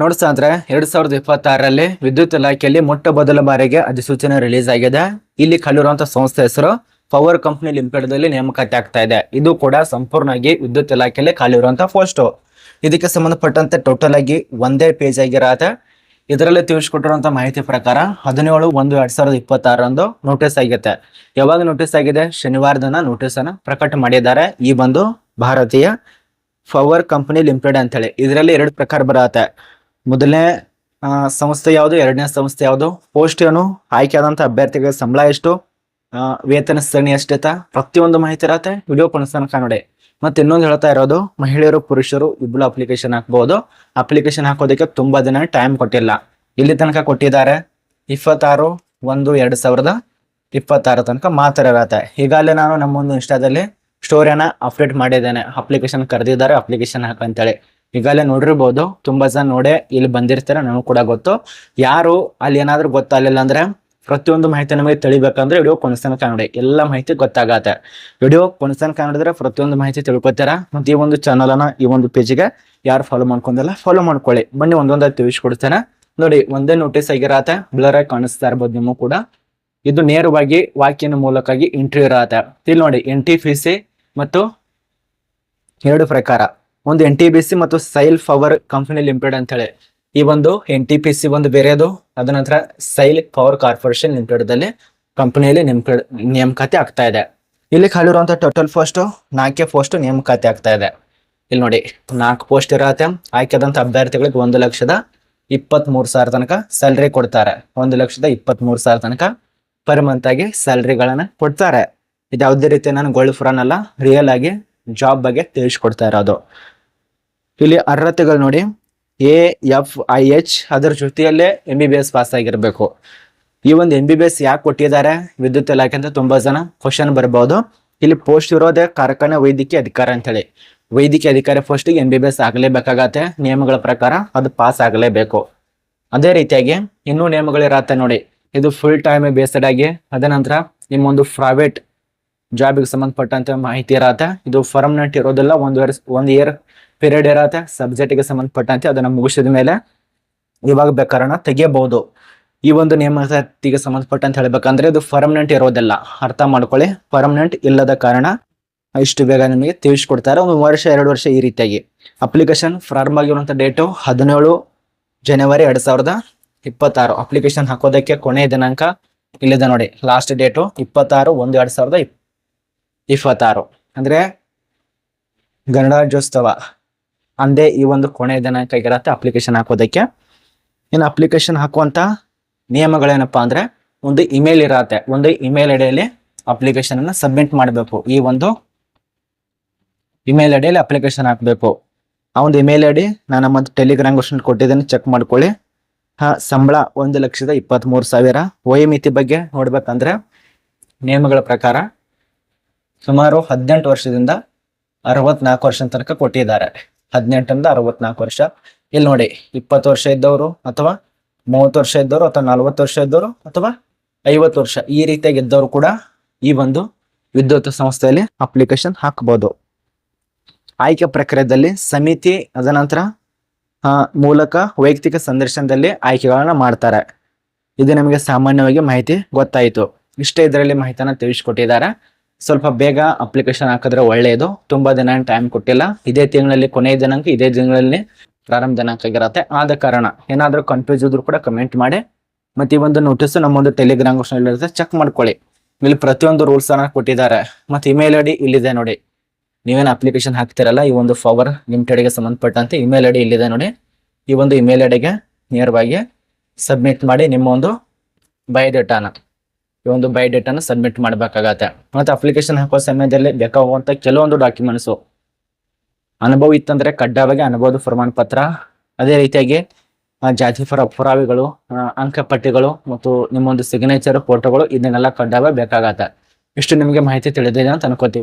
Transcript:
ನೋಡಿ ಸ್ನೇಹಿತರೆ 2026ರಲ್ಲಿ ವಿದ್ಯುತ್ ಇಲಾಖೆಯಲ್ಲಿ ಮೊಟ್ಟ ಮೊದಲ ಬಾರಿಗೆ ಅಧಿಸೂಚನೆ ರಿಲೀಸ್ ಆಗಿದೆ. ಇಲ್ಲಿ ಕಲಿರುವಂತಹ ಸಂಸ್ಥೆ ಹೆಸರು ಪವರ್ ಕಂಪನಿ ಲಿಮಿಟೆಡ್ ದಲ್ಲಿ ನೇಮಕಾತಿ ಆಗ್ತಾ ಇದೆ. ಇದು ಕೂಡ ಸಂಪೂರ್ಣವಾಗಿ ವಿದ್ಯುತ್ ಇಲಾಖೆಯಲ್ಲಿ ಖಾಲಿರುವಂತಹ ಪೋಸ್ಟ್. ಇದಕ್ಕೆ ಸಂಬಂಧಪಟ್ಟಂತೆ ಟೋಟಲ್ ಆಗಿ ಒಂದೇ ಪೇಜ್ ಆಗಿರತ್ತೆ. ಇದರಲ್ಲಿ ತಿಳಿಸಿಕೊಟ್ಟಿರುವಂತಹ ಮಾಹಿತಿ ಪ್ರಕಾರ 17/1/2026 ನೋಟಿಸ್ ಆಗಿದೆ. ಯಾವಾಗ ನೋಟಿಸ್ ಆಗಿದೆ? ಶನಿವಾರ ದಿನ ನೋಟಿಸ್ ಅನ್ನ ಪ್ರಕಟ ಮಾಡಿದ್ದಾರೆ. ಈ ಒಂದು ಭಾರತೀಯ ಪವರ್ ಕಂಪನಿ ಲಿಮಿಟೆಡ್ ಅಂತ ಹೇಳಿ ಇದರಲ್ಲಿ ಎರಡು ಪ್ರಕಾರ ಬರತ್ತೆ. ಮೊದಲನೇ ಸಂಸ್ಥೆ ಯಾವುದು, ಎರಡನೇ ಸಂಸ್ಥೆ ಯಾವುದು, ಪೋಸ್ಟ್ ಏನು, ಆಯ್ಕೆ ಆದಂತ ಅಭ್ಯರ್ಥಿಗಳ ಸಂಬಳ ಎಷ್ಟು, ವೇತನ ಶ್ರೇಣಿ ಎಷ್ಟೈತ, ಪ್ರತಿಯೊಂದು ಮಾಹಿತಿ ಇರತ್ತೆ. ವಿಡಿಯೋ ಕೊನೆತನಕ ನೋಡಿ. ಮತ್ತೆ ಇನ್ನೊಂದು ಹೇಳ್ತಾ ಇರೋದು, ಮಹಿಳೆಯರು ಪುರುಷರು ಇಬ್ಬರು ಅಪ್ಲಿಕೇಶನ್ ಹಾಕ್ಬಹುದು. ಅಪ್ಲಿಕೇಶನ್ ಹಾಕೋದಕ್ಕೆ ತುಂಬಾ ದಿನ ಟೈಮ್ ಕೊಟ್ಟಿಲ್ಲ. ಇಲ್ಲಿ ತನಕ ಕೊಟ್ಟಿದ್ದಾರೆ 26/1/2026 ತನಕ ಮಾತ್ರ ಇರತ್ತೆ. ಈಗಾಗಲೇ ನಾನು ನಮ್ಮೊಂದು ಇನ್ಸ್ಟಾದಲ್ಲಿ ಸ್ಟೋರಿಯನ್ನ ಅಪ್ಡೇಟ್ ಮಾಡಿದ್ದೇನೆ. ಅಪ್ಲಿಕೇಶನ್ ಕರೆದಿದ್ದಾರೆ, ಅಪ್ಲಿಕೇಶನ್ ಹಾಕಂತೇಳಿ. ಈಗಾಗಲೇ ನೋಡಿರ್ಬೋದು, ತುಂಬಾ ಜನ ನೋಡೇ ಇಲ್ಲಿ ಬಂದಿರ್ತಾರೆ. ನನಗೂ ಕೂಡ ಗೊತ್ತು. ಯಾರು ಅಲ್ಲಿ ಏನಾದ್ರೂ ಗೊತ್ತಾಗಲಿಲ್ಲ ಅಂದ್ರೆ ಪ್ರತಿಯೊಂದು ಮಾಹಿತಿ ನಮಗೆ ತಿಳಿಬೇಕಂದ್ರೆ ವಿಡಿಯೋ ಕೊನೆತನಕ ನೋಡಿ, ಎಲ್ಲ ಮಾಹಿತಿ ಗೊತ್ತಾಗತ್ತೆ. ವಿಡಿಯೋ ಕೊನೆತನಕ ನೋಡಿದ್ರೆ ಪ್ರತಿಯೊಂದು ಮಾಹಿತಿ ತಿಳ್ಕೊತೀರಾ. ಮತ್ತೆ ಈ ಒಂದು ಚಾನಲ್ ಅನ್ನ, ಈ ಒಂದು ಪೇಜ್ಗೆ ಯಾರು ಫಾಲೋ ಮಾಡ್ಕೊಂಡಿಲ್ಲ ಫಾಲೋ ಮಾಡ್ಕೊಳ್ಳಿ. ಬನ್ನಿ ಒಂದೊಂದಾಗಿ ತಿಳಿಸ್ಕೊಡ್ತೇನೆ ನೋಡಿ. ಒಂದೇ ನೋಟಿಸ್ ಆಗಿರತ್ತೆ, ಬ್ಲರ್ ಆಗಿ ಕಾಣಿಸ್ತಾ ಇರ್ಬೋದು ನಿಮಗೂ ಕೂಡ. ಇದು ನೇರವಾಗಿ ವಾಕ್ಯನ ಮೂಲಕವಾಗಿ ಇಂಟರ್ವ್ಯೂ ಇರತ್ತೆ. ಇಲ್ಲಿ ನೋಡಿ, NTPC ಮತ್ತು ಎರಡು ಪ್ರಕಾರ, ಒಂದು NTPC ಮತ್ತು ಸೈಲ್ ಪವರ್ ಕಂಪನಿ ಲಿಮಿಟೆಡ್ ಅಂತ ಹೇಳಿ. ಈ ಒಂದು NTPC ಒಂದು ಬೇರೆದು, ಅದ ನಂತರ ಸೈಲ್ ಪವರ್ ಕಾರ್ಪೊರೇಷನ್ ಲಿಮಿಟೆಡ್ ದಲ್ಲಿ ಕಂಪನಿಯಲ್ಲಿ ನೇಮಕಾತಿ ಆಗ್ತಾ ಇದೆ. ಇಲ್ಲಿ ಖಾಲಿರುವಂತ ಟೋಟಲ್ ಪೋಸ್ಟ್ 4 ಪೋಸ್ಟ್ ನೇಮಕಾತಿ ಆಗ್ತಾ ಇದೆ. ಇಲ್ಲಿ ನೋಡಿ 4 ಪೋಸ್ಟ್ ಇರತ್ತೆ. ಆಯ್ಕೆದಂತ ಅಭ್ಯರ್ಥಿಗಳಿಗೆ 1,23,000 ತನಕ ಸ್ಯಾಲ್ರಿ ಕೊಡ್ತಾರೆ. 1,23,000 ತನಕ ಪರ್ ಮಂತ್ ಆಗಿ ಸ್ಯಾಲ್ರಿಗಳನ್ನ ಕೊಡ್ತಾರೆ. ಇದು ಯಾವುದೇ ರೀತಿ ನಾನು ಗೋಲ್ಡ್ ಫ್ರಾನ್ ಅಲ್ಲ, ರಿಯಲ್ ಆಗಿ ಜಾಬ್ ಬಗ್ಗೆ ತಿಳಿಸ್ಕೊಡ್ತಾ ಇರೋದು. ಇಲ್ಲಿ ಅರ್ಹತೆಗಳು ನೋಡಿ, AFIH ಅದರ ಜೊತೆಯಲ್ಲೇ MBBS ಪಾಸ್ ಆಗಿರ್ಬೇಕು. ಈ ಒಂದು MBBS ಯಾಕೆ ಕೊಟ್ಟಿದ್ದಾರೆ ವಿದ್ಯುತ್ ಇಲಾಖೆ ಅಂತ ತುಂಬಾ ಜನ ಕ್ವಶನ್ ಬರಬಹುದು. ಇಲ್ಲಿ ಪೋಸ್ಟ್ ಇರೋದೇ ಕಾರ್ಖಾನೆ ವೈದ್ಯಕೀಯ ಅಧಿಕಾರಿ ಅಂತ ಹೇಳಿ. ವೈದ್ಯಕೀಯ ಅಧಿಕಾರಿ ಪೋಸ್ಟಿಗೆ MBBS ಆಗಲೇಬೇಕಾಗತ್ತೆ. ನಿಯಮಗಳ ಪ್ರಕಾರ ಅದು ಪಾಸ್ ಆಗಲೇಬೇಕು. ಅದೇ ರೀತಿಯಾಗಿ ಇನ್ನೂ ನಿಯಮಗಳಿರತ್ತೆ ನೋಡಿ. ಇದು ಫುಲ್ ಟೈಮ್ ಬೇಸ್ಡ್ ಆಗಿ, ಅದ ನಂತರ ನಿಮ್ಮೊಂದು ಪ್ರೈವೇಟ್ ಜಾಬ್ಗೆ ಸಂಬಂಧಪಟ್ಟಂತೆ ಮಾಹಿತಿ ಇರತ್ತೆ. ಇದು ಪರ್ಮನೆಂಟ್ ಇರೋದಿಲ್ಲ, ಒಂದು ಇಯರ್ ಪೀರಿಯಡ್ ಇರತ್ತೆ. ಸಬ್ಜೆಕ್ಟ್ಗೆ ಸಂಬಂಧಪಟ್ಟಂತೆ ಅದನ್ನ ಮುಗಿಸಿದ ಮೇಲೆ ಇವಾಗ ಬೇಕಾರಣ ತೆಗಿಯಬಹುದು. ಈ ಒಂದು ನೇಮಕಾತಿಗೆ ಸಂಬಂಧಪಟ್ಟಂತೆ ಹೇಳ್ಬೇಕಂದ್ರೆ ಇದು ಪರ್ಮನೆಂಟ್ ಇರೋದಿಲ್ಲ, ಅರ್ಥ ಮಾಡ್ಕೊಳ್ಳಿ. ಪರ್ಮನೆಂಟ್ ಇಲ್ಲದ ಕಾರಣ ಇಷ್ಟು ಬೇಗ ನಿಮಗೆ ತಿಳಿಸ್ಕೊಡ್ತಾರೆ. 1 ವರ್ಷ 2 ವರ್ಷ ಈ ರೀತಿಯಾಗಿ. ಅಪ್ಲಿಕೇಶನ್ ಪ್ರಾರಂಭ ಆಗಿರುವಂತ ಡೇಟು 17 ಜನವರಿ 2026. ಅಪ್ಲಿಕೇಶನ್ ಹಾಕೋದಕ್ಕೆ ಕೊನೆಯ ದಿನಾಂಕ ಇಲ್ಲಿದೆ ನೋಡಿ. ಲಾಸ್ಟ್ ಡೇಟು 26/1/2026 ಅಂದ್ರೆ ಗಣರಾಜ್ಯೋತ್ಸವ ಅಂದೇ ಈ ಒಂದು ಕೊನೆಯ ದಿನಾಂಕ ಆಗಿರತ್ತೆ ಅಪ್ಲಿಕೇಶನ್ ಹಾಕೋದಕ್ಕೆ. ಇನ್ನು ಅಪ್ಲಿಕೇಶನ್ ಹಾಕುವಂತ ನಿಯಮಗಳೇನಪ್ಪಾ ಅಂದ್ರೆ, ಒಂದು ಇಮೇಲ್ ಇರತ್ತೆ. ಒಂದು ಇಮೇಲ್ ಐಡಿಯಲ್ಲಿ ಅಪ್ಲಿಕೇಶನ್ ಅನ್ನ ಸಬ್ಮಿಟ್ ಮಾಡಬೇಕು. ಈ ಒಂದು ಇಮೇಲ್ ಐಡಿಯಲ್ಲಿ ಅಪ್ಲಿಕೇಶನ್ ಹಾಕಬೇಕು. ಆ ಒಂದು ಇಮೇಲ್ ಐಡಿ ನಾನು ನಮ್ಮ ಟೆಲಿಗ್ರಾಮ್ ಕ್ವಶನ್ ಕೊಟ್ಟಿದ್ದೇನೆ, ಚೆಕ್ ಮಾಡ್ಕೊಳ್ಳಿ. ಸಂಬಳ 1,23,000. ವಯೋಮಿತಿ ಬಗ್ಗೆ ನೋಡ್ಬೇಕಂದ್ರೆ ನಿಯಮಗಳ ಪ್ರಕಾರ ಸುಮಾರು 18 ವರ್ಷದಿಂದ 64 ವರ್ಷ ತನಕ ಕೊಟ್ಟಿದ್ದಾರೆ. 18ರಿಂದ 64 ವರ್ಷ. ಇಲ್ಲಿ ನೋಡಿ, 20 ವರ್ಷ ಇದ್ದವರು ಅಥವಾ 30 ವರ್ಷ ಇದ್ದವರು ಅಥವಾ 40 ವರ್ಷ ಇದ್ದವರು ಅಥವಾ 50 ವರ್ಷ ಈ ರೀತಿಯಾಗಿ ಇದ್ದವರು ಕೂಡ ಈ ಒಂದು ವಿದ್ಯುತ್ ಸಂಸ್ಥೆಯಲ್ಲಿ ಅಪ್ಲಿಕೇಶನ್ ಹಾಕಬಹುದು. ಆಯ್ಕೆ ಪ್ರಕ್ರಿಯೆಯಲ್ಲಿ ಸಮಿತಿ, ಅದ ನಂತರ ಮೂಲಕ ವೈಯಕ್ತಿಕ ಸಂದರ್ಶನದಲ್ಲಿ ಆಯ್ಕೆಗಳನ್ನ ಮಾಡ್ತಾರೆ. ಇದು ನಮಗೆ ಸಾಮಾನ್ಯವಾಗಿ ಮಾಹಿತಿ ಗೊತ್ತಾಯಿತು. ಇಷ್ಟೇ ಇದರಲ್ಲಿ ಮಾಹಿತಿಯನ್ನ ತಿಳಿಸ್ಕೊಟ್ಟಿದ್ದಾರೆ. ಸ್ವಲ್ಪ ಬೇಗ ಅಪ್ಲಿಕೇಶನ್ ಹಾಕಿದ್ರೆ ಒಳ್ಳೆಯದು. ತುಂಬಾ ದಿನ ಟೈಮ್ ಕೊಟ್ಟಿಲ್ಲ. ಇದೇ ತಿಂಗಳಲ್ಲಿ ಕೊನೆಯ ದಿನಾಂಕ, ಇದೇ ತಿಂಗಳಲ್ಲಿ ಪ್ರಾರಂಭ ದಿನಾಂಕ ಆಗಿರತ್ತೆ. ಆದ ಕಾರಣ ಏನಾದ್ರೂ ಕನ್ಫ್ಯೂಸ್ ಇದ್ರು ಕೂಡ ಕಮೆಂಟ್ ಮಾಡಿ. ಮತ್ತೆ ಈ ಒಂದು ನೋಟಿಸ್ ನಮ್ಮೊಂದು ಟೆಲಿಗ್ರಾಮ್ ಇರುತ್ತೆ, ಚೆಕ್ ಮಾಡ್ಕೊಳ್ಳಿ. ಇಲ್ಲಿ ಪ್ರತಿಯೊಂದು ರೂಲ್ಸ್ ಅನ್ನ ಕೊಟ್ಟಿದ್ದಾರೆ. ಮತ್ತೆ ಇಮೇಲ್ ಐಡಿ ಇಲ್ಲಿದೆ ನೋಡಿ. ನೀವೇನು ಅಪ್ಲಿಕೇಶನ್ ಹಾಕ್ತಿರಲ್ಲ, ಈ ಒಂದು ಪವರ್ ಲಿಮಿಟೆಡ್ಗೆ ಸಂಬಂಧಪಟ್ಟಂತೆ ಇಮೇಲ್ ಐಡಿ ಇಲ್ಲಿದೆ ನೋಡಿ. ಈ ಒಂದು ಇಮೇಲ್ ಐಡಿಗೆ ನೇರವಾಗಿ ಸಬ್ಮಿಟ್ ಮಾಡಿ ನಿಮ್ಮ ಒಂದು ಬಯೋಡೇಟಾನ, ಈ ಒಂದು ಬಯೋಡೇಟಾನ ಸಬ್ಮಿಟ್ ಮಾಡಬೇಕಾಗತ್ತೆ. ಮತ್ತೆ ಅಪ್ಲಿಕೇಶನ್ ಹಾಕೋ ಸಮಯದಲ್ಲಿ ಬೇಕಾಗುವಂತ ಕೆಲವೊಂದು ಡಾಕ್ಯುಮೆಂಟ್ಸು, ಅನುಭವ ಇತ್ತಂದ್ರೆ ಕಡ್ಡಾಯವಾಗಿ ಅನುಭವದ ಪ್ರಮಾಣ ಪತ್ರ, ಅದೇ ರೀತಿಯಾಗಿ ಜಾತಿ ಪುರಾವೆಗಳು, ಅಂಕಪಟ್ಟಿಗಳು ಮತ್ತು ನಿಮ್ಮೊಂದು ಸಿಗ್ನೇಚರ್ ಫೋಟೋಗಳು, ಇದನ್ನೆಲ್ಲ ಕಡ್ಡಾಯ ಬೇಕಾಗತ್ತೆ. ಇಷ್ಟು ನಿಮಗೆ ಮಾಹಿತಿ ತಿಳಿದಿದೆ ಅಂತ ಅನ್ಕೋತೀವಿ.